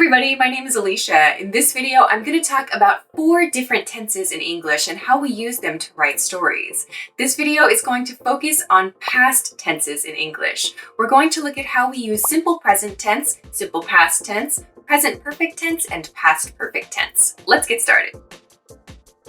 everybody, my name is Alisha. In this video, I'm going to talk about 4 different tenses in English and how we use them to write stories. This video is going to focus on past tenses in English. We're going to look at how we use simple present tense, simple past tense, present perfect tense, and past perfect tense. Let's get started.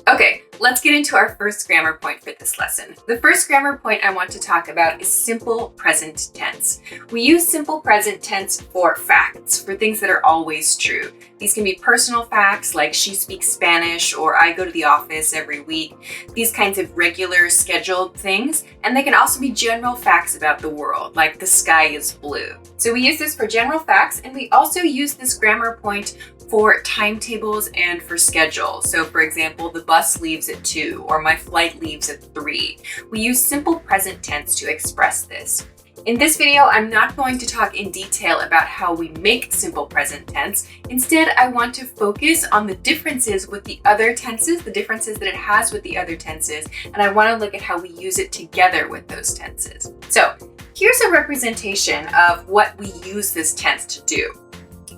Okay, let's get into our first grammar point for this lesson. The first grammar point I want to talk about is simple present tense. We use simple present tense for facts, for things that are always true. These can be personal facts like she speaks Spanish or I go to the office every week, these kinds of regular scheduled things. And they can also be general facts about the world, like the sky is blue. So we use this for general facts, and we also use this grammar point for timetables and for schedules. So for example, the bus leaves at 2 or my flight leaves at 3. We use simple present tense to express this. In this video, I'm not going to talk in detail about how we make simple present tense. Instead, I want to focus on the differences with the other tenses, the differences that it has with the other tenses, and I want to look at how we use it together with those tenses. So here's a representation of what we use this tense to do.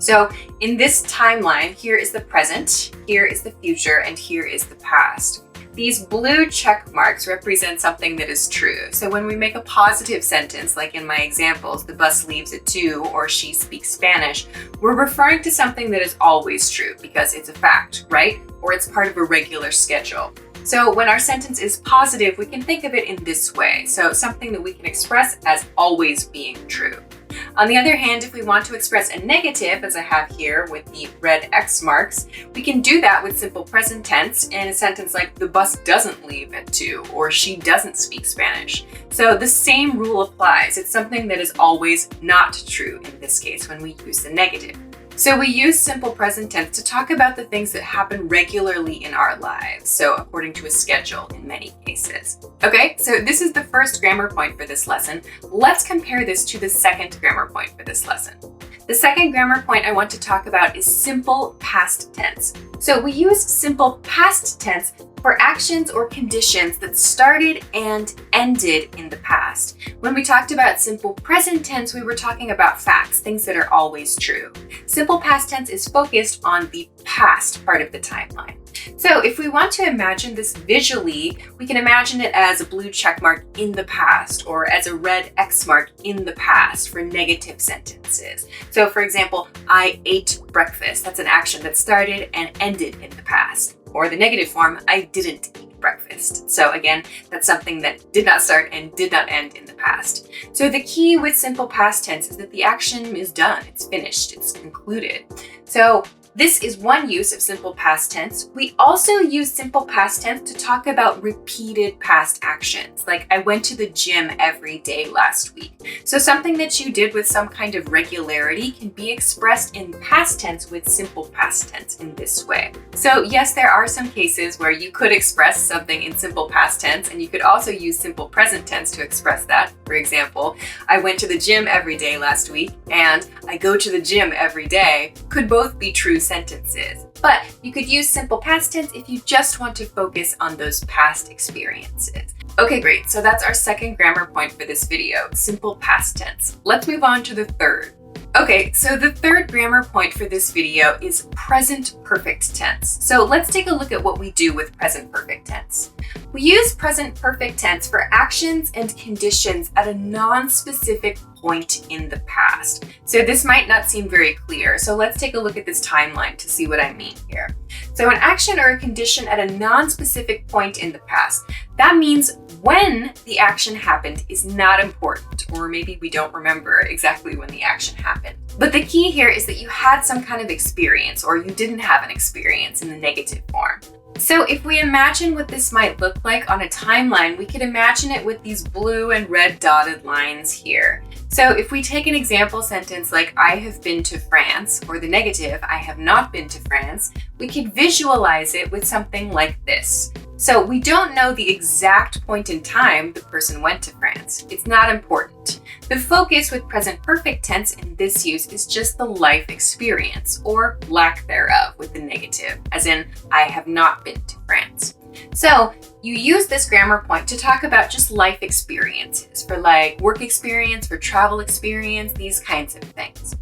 So in this timeline, here is the present, here is the future, and here is the past. These blue check marks represent something that is true. So when we make a positive sentence, like in my examples, the bus leaves at 2 or she speaks Spanish, we're referring to something that is always true because it's a fact, right? Or it's part of a regular schedule. So when our sentence is positive, we can think of it in this way. So something that we can express as always being true. On the other hand, if we want to express a negative, as I have here with the red X marks, we can do that with simple present tense in a sentence like the bus doesn't leave at 2 or she doesn't speak Spanish. So the same rule applies. It's something that is always not true in this case when we use the negative. So we use simple present tense to talk about the things that happen regularly in our lives, so according to a schedule in many cases. Okay, so this is the first grammar point for this lesson. Let's compare this to the second grammar point for this lesson. The second grammar point I want to talk about is simple past tense. So we use simple past tense for actions or conditions that started and ended in the past. When we talked about simple present tense, we were talking about facts, things that are always true. Simple past tense is focused on the past part of the timeline. So if we want to imagine this visually, we can imagine it as a blue check mark in the past or as a red X mark in the past for negative sentences. So for example, I ate breakfast. That's an action that started and ended in the past. Or the negative form, I didn't eat breakfast. So again, that's something that did not start and did not end in the past. So the key with simple past tense is that the action is done, it's finished, it's concluded. So this is one use of simple past tense. We also use simple past tense to talk about repeated past actions, like I went to the gym every day last week. So something that you did with some kind of regularity can be expressed in past tense with simple past tense in this way. So yes, there are some cases where you could express something in simple past tense, and you could also use simple present tense to express that. For example, I went to the gym every day last week, and I go to the gym every day could both be true sentences. But you could use simple past tense if you just want to focus on those past experiences. Okay, great. So that's our second grammar point for this video, simple past tense. Let's move on to the third. Okay, so the third grammar point for this video is present perfect tense. So let's take a look at what we do with present perfect tense. We use present perfect tense for actions and conditions at a non-specific point in the past. So this might not seem very clear, so let's take a look at this timeline to see what I mean here. So an action or a condition at a non-specific point in the past, that means when the action happened is not important, or maybe we don't remember exactly when the action happened. But the key here is that you had some kind of experience, or you didn't have an experience in the negative form. So if we imagine what this might look like on a timeline, we could imagine it with these blue and red dotted lines here. So if we take an example sentence like I have been to France, or the negative, I have not been to France, we could visualize it with something like this. So we don't know the exact point in time the person went to France. It's not important. The focus with present perfect tense in this use is just the life experience, or lack thereof with the negative, as in I have not been to France. So you use this grammar point to talk about just life experiences, for like work experience, for travel experience, these kinds of things.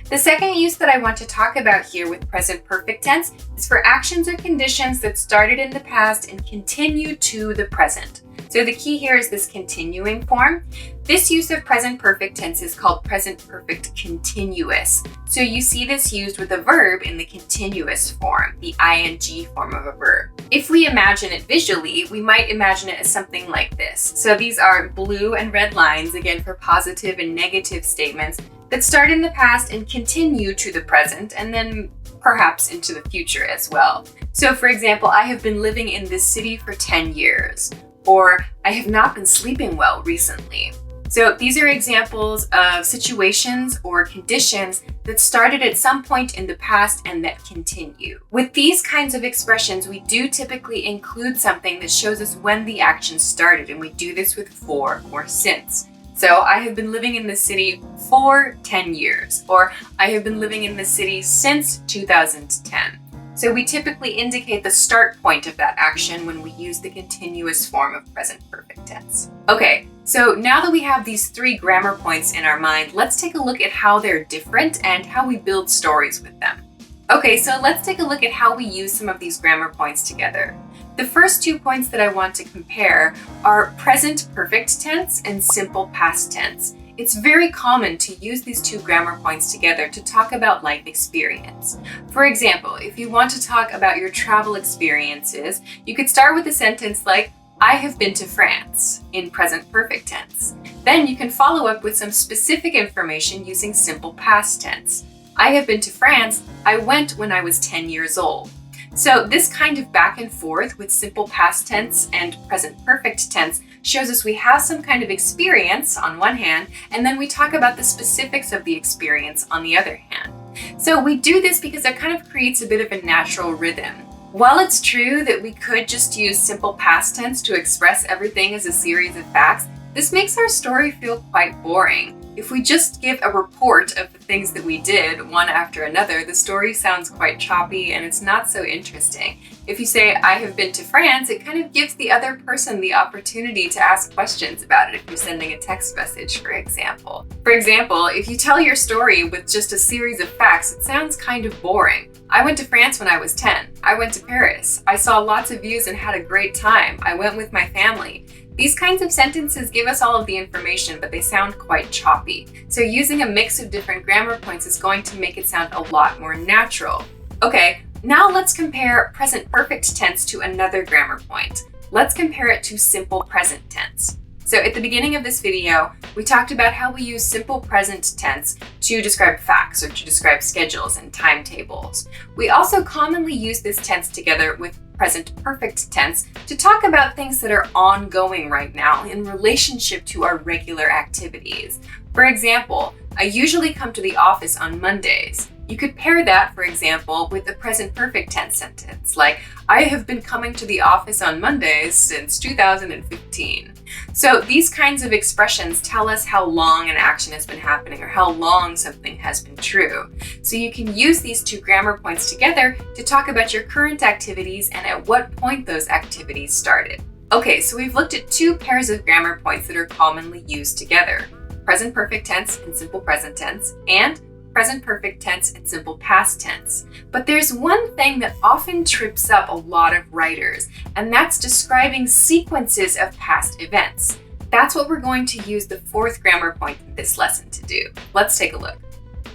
The second use that I want to talk about here with present perfect tense is for actions or conditions that started in the past and continue to the present. So the key here is this continuing form. This use of present perfect tense is called present perfect continuous. So you see this used with a verb in the continuous form, the ing form of a verb. If we imagine it visually, we might imagine it as something like this. So these are blue and red lines, again for positive and negative statements that start in the past and continue to the present, and then perhaps into the future as well. So for example, I have been living in this city for 10 years. Or I have not been sleeping well recently. So these are examples of situations or conditions that started at some point in the past and that continue. With these kinds of expressions, we do typically include something that shows us when the action started, and we do this with for or since. So I have been living in this city for 10 years, or I have been living in this city since 2010. So we typically indicate the start point of that action when we use the continuous form of present perfect tense. Okay, so now that we have these three grammar points in our mind, let's take a look at how they're different and how we build stories with them. Okay, so let's take a look at how we use some of these grammar points together. The first 2 points that I want to compare are present perfect tense and simple past tense. It's very common to use these two grammar points together to talk about life experience. For example, if you want to talk about your travel experiences, you could start with a sentence like, I have been to France, in present perfect tense. Then you can follow up with some specific information using simple past tense. I have been to France, I went when I was 10 years old. So this kind of back and forth with simple past tense and present perfect tense shows us we have some kind of experience on one hand, and then we talk about the specifics of the experience on the other hand. So we do this because it kind of creates a bit of a natural rhythm. While it's true that we could just use simple past tense to express everything as a series of facts, this makes our story feel quite boring. If we just give a report of the things that we did one after another, the story sounds quite choppy and it's not so interesting. If you say, I have been to France, it kind of gives the other person the opportunity to ask questions about it if you're sending a text message, for example. For example, if you tell your story with just a series of facts, it sounds kind of boring. I went to France when I was 10. I went to Paris. I saw lots of views and had a great time. I went with my family. These kinds of sentences give us all of the information, but they sound quite choppy. So using a mix of different grammar points is going to make it sound a lot more natural. Okay, now let's compare present perfect tense to another grammar point. Let's compare it to simple present tense. So at the beginning of this video, we talked about how we use simple present tense to describe facts or to describe schedules and timetables. We also commonly use this tense together with present perfect tense to talk about things that are ongoing right now in relationship to our regular activities. For example, I usually come to the office on Mondays. You could pair that, for example, with the present perfect tense sentence, like, I have been coming to the office on Mondays since 2015. So these kinds of expressions tell us how long an action has been happening or how long something has been true. So you can use these two grammar points together to talk about your current activities and at what point those activities started. Okay, so we've looked at two pairs of grammar points that are commonly used together: present perfect tense and simple present tense, and present perfect tense and simple past tense. But there's one thing that often trips up a lot of writers, and that's describing sequences of past events. That's what we're going to use the fourth grammar point in this lesson to do. Let's take a look.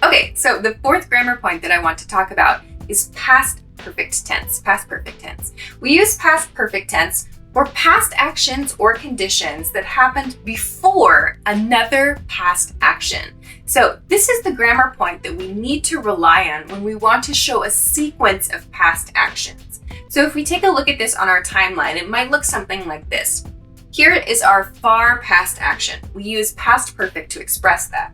Okay, so the fourth grammar point that I want to talk about is past perfect tense, past perfect tense. We use past perfect tense for past actions or conditions that happened before another past action. So this is the grammar point that we need to rely on when we want to show a sequence of past actions. So if we take a look at this on our timeline, it might look something like this. Here is our far past action. We use past perfect to express that.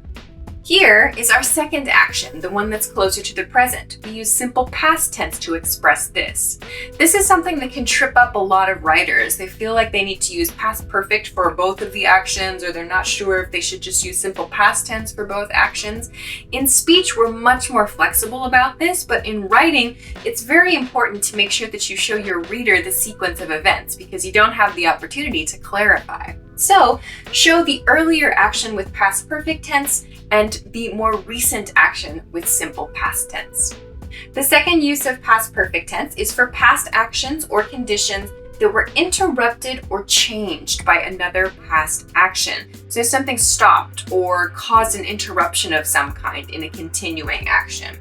Here is our second action, the one that's closer to the present. We use simple past tense to express this. This is something that can trip up a lot of writers. They feel like they need to use past perfect for both of the actions, or they're not sure if they should just use simple past tense for both actions. In speech, we're much more flexible about this, but in writing, it's very important to make sure that you show your reader the sequence of events because you don't have the opportunity to clarify. So show the earlier action with past perfect tense and the more recent action with simple past tense. The second use of past perfect tense is for past actions or conditions that were interrupted or changed by another past action. So something stopped or caused an interruption of some kind in a continuing action.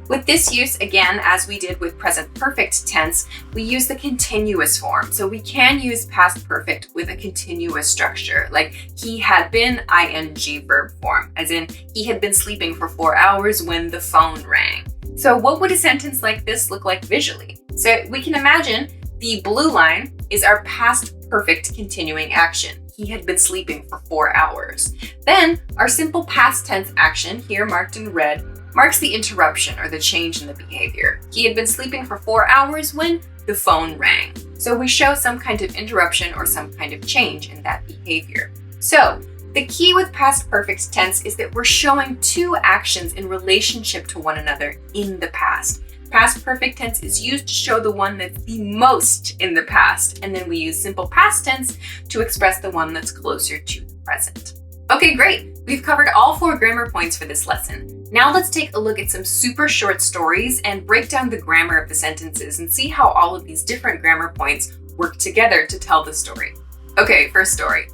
With this use, again, as we did with present perfect tense, we use the continuous form. So we can use past perfect with a continuous structure, like he had been ing verb form, as in he had been sleeping for 4 hours when the phone rang. So what would a sentence like this look like visually? So we can imagine the blue line is our past perfect continuing action. He had been sleeping for 4 hours. Then our simple past tense action, here marked in red, marks the interruption or the change in the behavior. He had been sleeping for 4 hours when the phone rang. So we show some kind of interruption or some kind of change in that behavior. So the key with past perfect tense is that we're showing two actions in relationship to one another in the past. Past perfect tense is used to show the one that's the most in the past, and then we use simple past tense to express the one that's closer to the present. Okay, great. We've covered all 4 grammar points for this lesson. Now let's take a look at some super short stories and break down the grammar of the sentences and see how all of these different grammar points work together to tell the story. Okay, first story.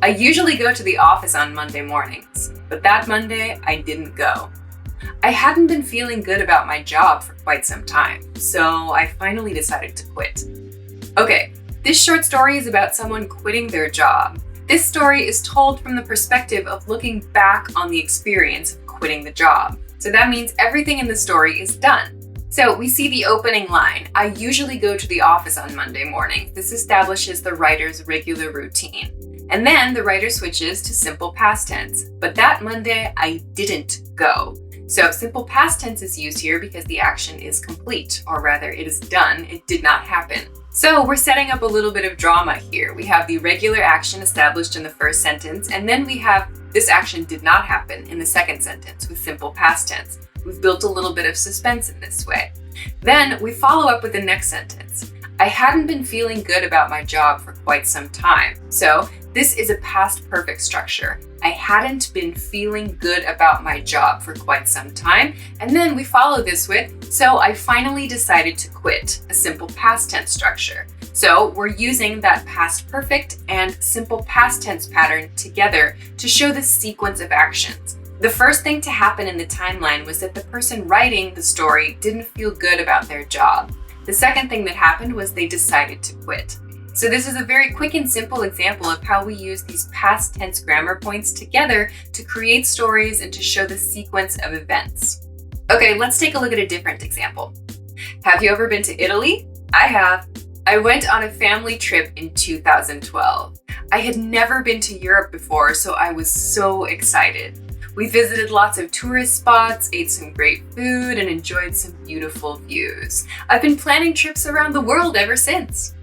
I usually go to the office on Monday mornings, but that Monday I didn't go. I hadn't been feeling good about my job for quite some time, so I finally decided to quit. Okay, this short story is about someone quitting their job. This story is told from the perspective of looking back on the experience of quitting the job. So that means everything in the story is done. So we see the opening line, I usually go to the office on Monday mornings. This establishes the writer's regular routine. And then the writer switches to simple past tense. But that Monday, I didn't go. So simple past tense is used here because the action is complete, or rather it is done, it did not happen. So we're setting up a little bit of drama here. We have the regular action established in the first sentence, and then we have this action did not happen in the second sentence with simple past tense. We've built a little bit of suspense in this way. Then we follow up with the next sentence. I hadn't been feeling good about my job for quite some time. So this is a past perfect structure. I hadn't been feeling good about my job for quite some time. And then we follow this with, so I finally decided to quit, a simple past tense structure. So we're using that past perfect and simple past tense pattern together to show the sequence of actions. The first thing to happen in the timeline was that the person writing the story didn't feel good about their job. The second thing that happened was they decided to quit. So this is a very quick and simple example of how we use these past tense grammar points together to create stories and to show the sequence of events. Okay, let's take a look at a different example. Have you ever been to Italy? I have. I went on a family trip in 2012. I had never been to Europe before, so I was so excited. We visited lots of tourist spots, ate some great food, and enjoyed some beautiful views. I've been planning trips around the world ever since.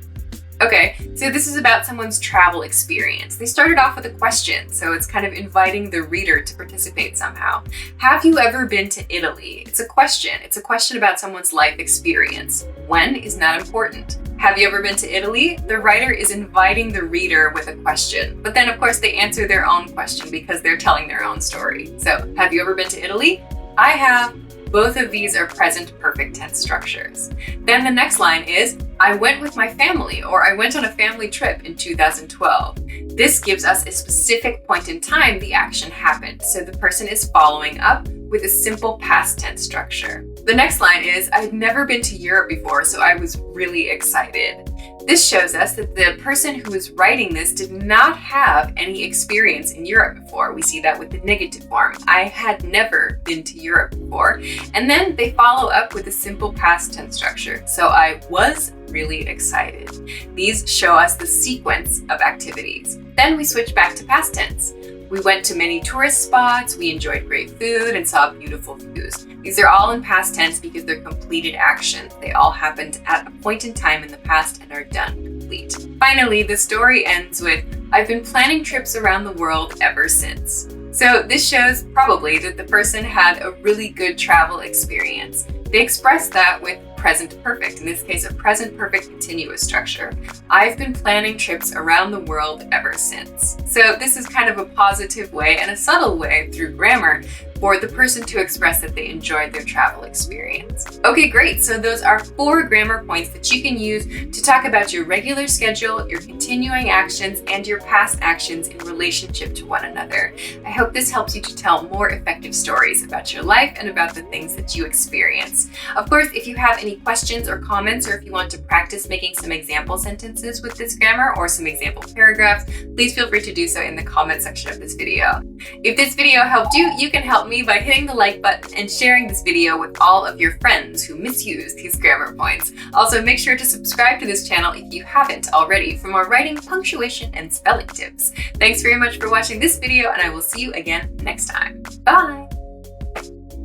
Okay, so this is about someone's travel experience. They started off with a question, so it's kind of inviting the reader to participate somehow. Have you ever been to Italy? It's a question. It's a question about someone's life experience. When is not important. Have you ever been to Italy? The writer is inviting the reader with a question, but then of course they answer their own question because they're telling their own story. So, have you ever been to Italy? I have. Both of these are present perfect tense structures. Then the next line is, I went with my family, or I went on a family trip in 2012. This gives us a specific point in time the action happened, so the person is following up with a simple past tense structure. The next line is, I've never been to Europe before, so I was really excited. This shows us that the person who is writing this did not have any experience in Europe before. We see that with the negative form. I had never been to Europe before. And then they follow up with a simple past tense structure. So I was really excited. These show us the sequence of activities. Then we switch back to past tense. We went to many tourist spots, we enjoyed great food, and saw beautiful views. These are all in past tense because they're completed actions. They all happened at a point in time in the past and are done, complete. Finally, the story ends with, I've been planning trips around the world ever since. So this shows probably that the person had a really good travel experience. They express that with present perfect, in this case, a present perfect continuous structure. I've been planning trips around the world ever since. So this is kind of a positive way and a subtle way through grammar for the person to express that they enjoyed their travel experience. Okay, great. So those are 4 grammar points that you can use to talk about your regular schedule, your continuing actions, and your past actions in relationship to one another. I hope this helps you to tell more effective stories about your life and about the things that you experience. Of course, if you have any questions or comments, or if you want to practice making some example sentences with this grammar or some example paragraphs, please feel free to do so in the comment section of this video. If this video helped you, you can help me by hitting the like button and sharing this video with all of your friends who misuse these grammar points. Also, make sure to subscribe to this channel if you haven't already for more writing, punctuation, and spelling tips. Thanks very much for watching this video, and I will see you again next time. Bye!